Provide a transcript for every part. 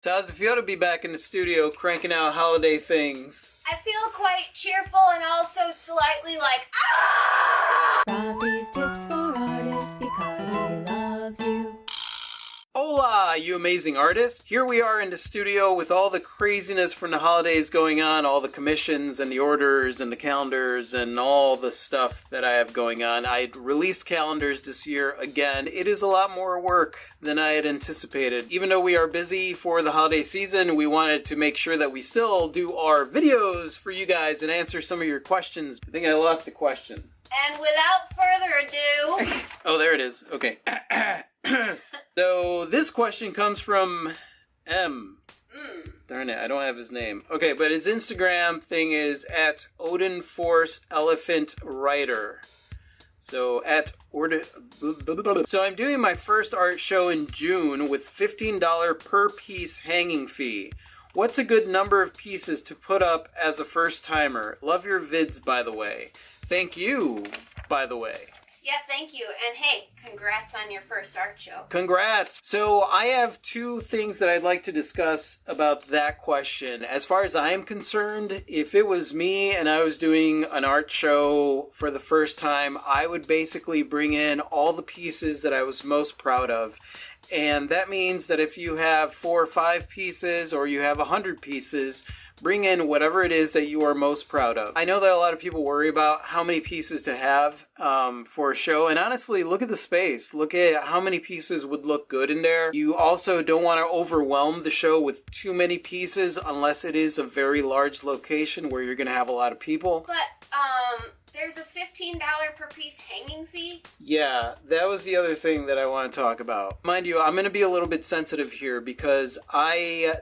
So how's it feel to be back in the studio cranking out holiday things? I feel quite cheerful and also slightly like, ah! Rafi's tips for artists because he loves you. Hola, you amazing artists! Here we are in the studio with all the craziness from the holidays going on, all the commissions and the orders and the calendars and all the stuff that I have going on. I released calendars this year again. It is a lot more work than I had anticipated. Even though we are busy for the holiday season, we wanted to make sure that we still do our videos for you guys and answer some of your questions. I think I lost the question. And without further ado, Oh, there it is. Okay. So this question comes from M. Darn it, I don't have his name. Okay, but his Instagram thing is at Odin Force Elephant Writer. So So I'm doing my first art show in June with $15 per piece hanging fee. What's a good number of pieces to put up as a first timer? Love your vids, by the way. Thank you, by the way. yeah, thank you. And hey, congrats on your first art show. Congrats! So I have two things that I'd like to discuss about that question. As far as I am concerned, if it was me and I was doing an art show for the first time, I would basically bring in all the pieces that I was most proud of. And that means that if you have 4 or 5 pieces or you have 100 pieces, bring in whatever it is that you are most proud of. I know that a lot of people worry about how many pieces to have for a show, and honestly, look at the space. Look at how many pieces would look good in there. You also don't want to overwhelm the show with too many pieces unless it is a very large location where you're going to have a lot of people. But, there's a $15 per piece hanging fee? Yeah, that was the other thing that I want to talk about. Mind you, I'm going to be a little bit sensitive here because I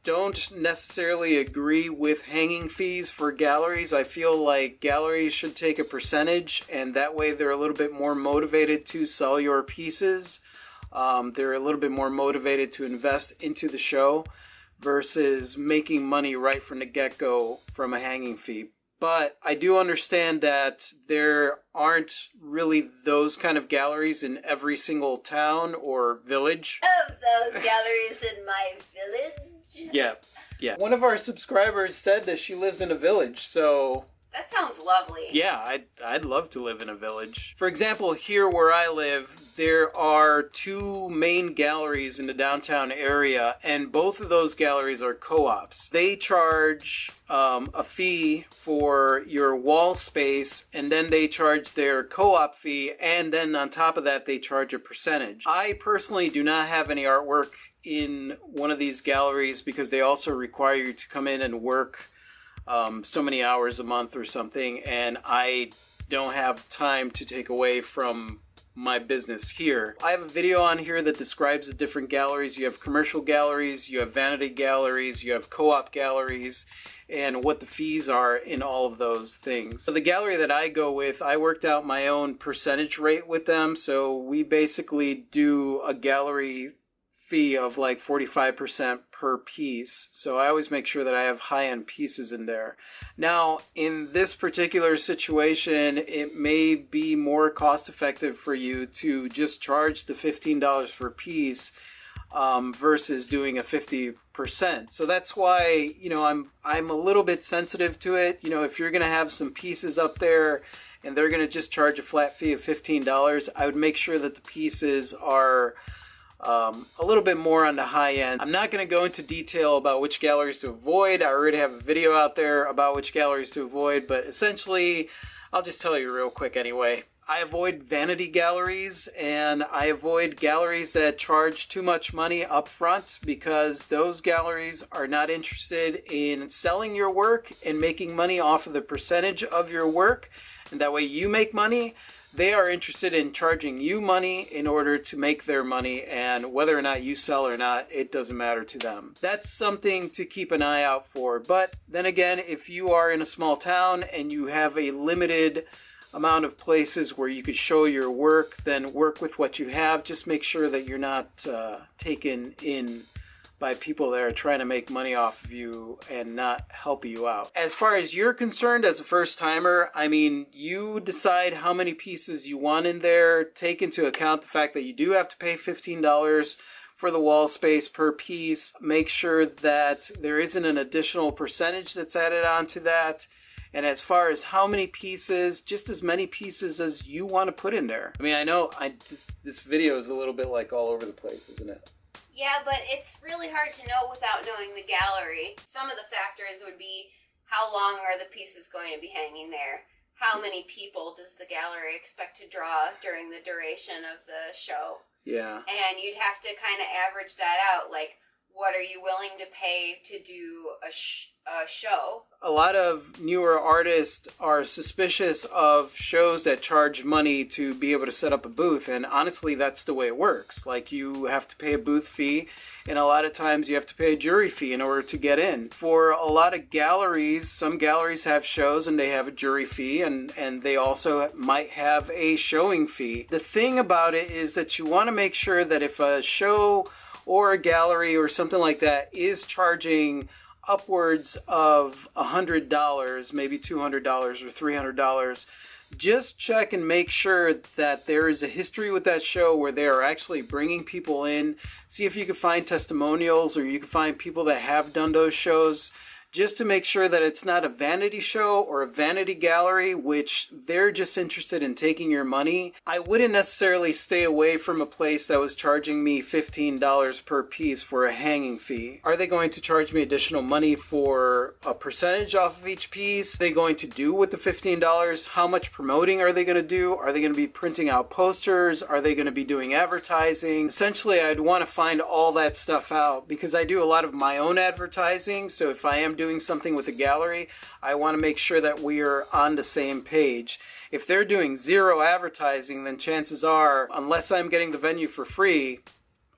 don't necessarily agree with hanging fees for galleries. I feel like galleries should take a percentage, and that way they're a little bit more motivated to sell your pieces. They're a little bit more motivated to invest into the show versus making money right from the get-go from a hanging fee. But I do understand that there aren't really those kind of galleries in every single town or village. Of those galleries in my village? Yeah. One of our subscribers said that she lives in a village, so That sounds lovely. yeah, I'd love to live in a village. For example, here where I live, there are 2 main galleries in the downtown area, and both of those galleries are co-ops. They charge a fee for your wall space, and then they charge their co-op fee, and then on top of that, they charge a percentage. I personally do not have any artwork in one of these galleries because they also require you to come in and work so many hours a month or something, and I don't have time to take away from my business here. I have a video on here that describes the different galleries. You have commercial galleries, you have vanity galleries, you have co-op galleries, and what the fees are in all of those things. So the gallery that I go with, I worked out my own percentage rate with them, so we basically do a gallery fee of like 45% per piece. So I always make sure that I have high-end pieces in there. Now, in this particular situation, it may be more cost-effective for you to just charge the $15 per piece versus doing a 50%. So that's why, I'm a little bit sensitive to it. If you're going to have some pieces up there and they're going to just charge a flat fee of $15, I would make sure that the pieces are a little bit more on the high end. I'm not going to go into detail about which galleries to avoid. I already have a video out there about which galleries to avoid, but essentially, I'll just tell you real quick anyway. I avoid vanity galleries, and I avoid galleries that charge too much money up front because those galleries are not interested in selling your work and making money off of the percentage of your work, and that way you make money. They are interested in charging you money in order to make their money, and whether or not you sell or not, it doesn't matter to them. That's something to keep an eye out for. But then again, if you are in a small town and you have a limited amount of places where you could show your work, then work with what you have. Just make sure that you're not taken in by people that are trying to make money off of you and not help you out. As far as you're concerned as a first timer, I mean, you decide how many pieces you want in there. Take into account the fact that you do have to pay $15 for the wall space per piece. Make sure that there isn't an additional percentage that's added onto that. And as far as how many pieces, just as many pieces as you want to put in there. I mean, I know this video is a little bit like all over the place, isn't it? Yeah, but it's really hard to know without knowing the gallery. Some of the factors would be how long are the pieces going to be hanging there? How many people does the gallery expect to draw during the duration of the show? Yeah. And you'd have to kind of average that out. Like, what are you willing to pay to do a show? A lot of newer artists are suspicious of shows that charge money to be able to set up a booth, and honestly, that's the way it works. Like, you have to pay a booth fee, and a lot of times you have to pay a jury fee in order to get in. For a lot of galleries, some galleries have shows and they have a jury fee, and they also might have a showing fee. The thing about it is that you want to make sure that if a show or a gallery or something like that is charging upwards of $100, maybe $200 or $300, just check and make sure that there is a history with that show where they are actually bringing people in. See if you can find testimonials, or you can find people that have done those shows, just to make sure that it's not a vanity show or a vanity gallery, which they're just interested in taking your money. I wouldn't necessarily stay away from a place that was charging me $15 per piece for a hanging fee. Are they going to charge me additional money for a percentage off of each piece? Are they going to do with the $15? How much promoting are they going to do? Are they going to be printing out posters? Are they going to be doing advertising? Essentially, I'd want to find all that stuff out, because I do a lot of my own advertising. So if I am doing something with a gallery, I want to make sure that we are on the same page. If they're doing zero advertising, then chances are, unless I'm getting the venue for free,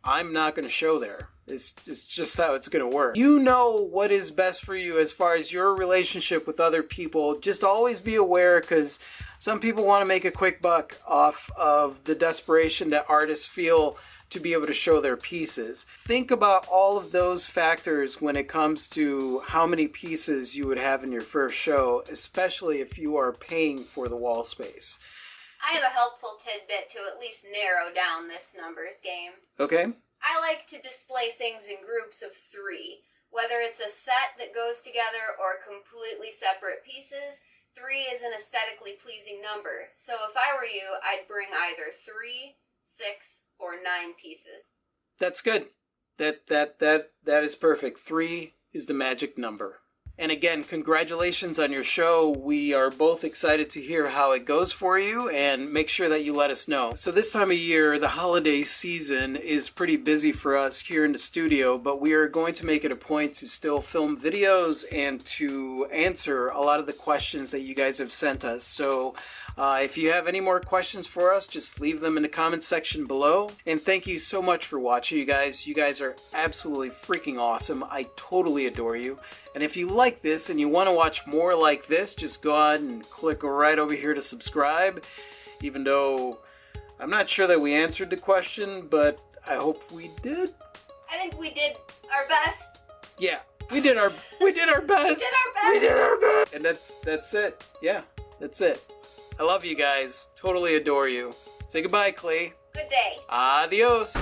I'm not going to show there. It's just how it's going to work. You know what is best for you as far as your relationship with other people. Just always be aware, because some people want to make a quick buck off of the desperation that artists feel to be able to show their pieces. Think about all of those factors when it comes to how many pieces you would have in your first show, especially if you are paying for the wall space. I have a helpful tidbit to at least narrow down this numbers game. Okay. I like to display things in groups of 3. Whether it's a set that goes together or completely separate pieces, 3 is an aesthetically pleasing number. So if I were you, I'd bring either 3, 6, or 9 pieces. That's good. That is perfect. 3 is the magic number. And again, congratulations on your show. We are both excited to hear how it goes for you, and make sure that you let us know. So this time of year, the holiday season is pretty busy for us here in the studio, but we are going to make it a point to still film videos and to answer a lot of the questions that you guys have sent us. So if you have any more questions for us, just leave them in the comments section below. And thank you so much for watching, you guys. You guys are absolutely freaking awesome. I totally adore you. And if you like this and you want to watch more like this, just go ahead and click right over here to subscribe. Even though I'm not sure that we answered the question, but I hope we did. I think we did our best. Yeah, we did our best. We did our best. We did our best. And that's it. Yeah, that's it. I love you guys. Totally adore you. Say goodbye, Clay. Good day. Adios.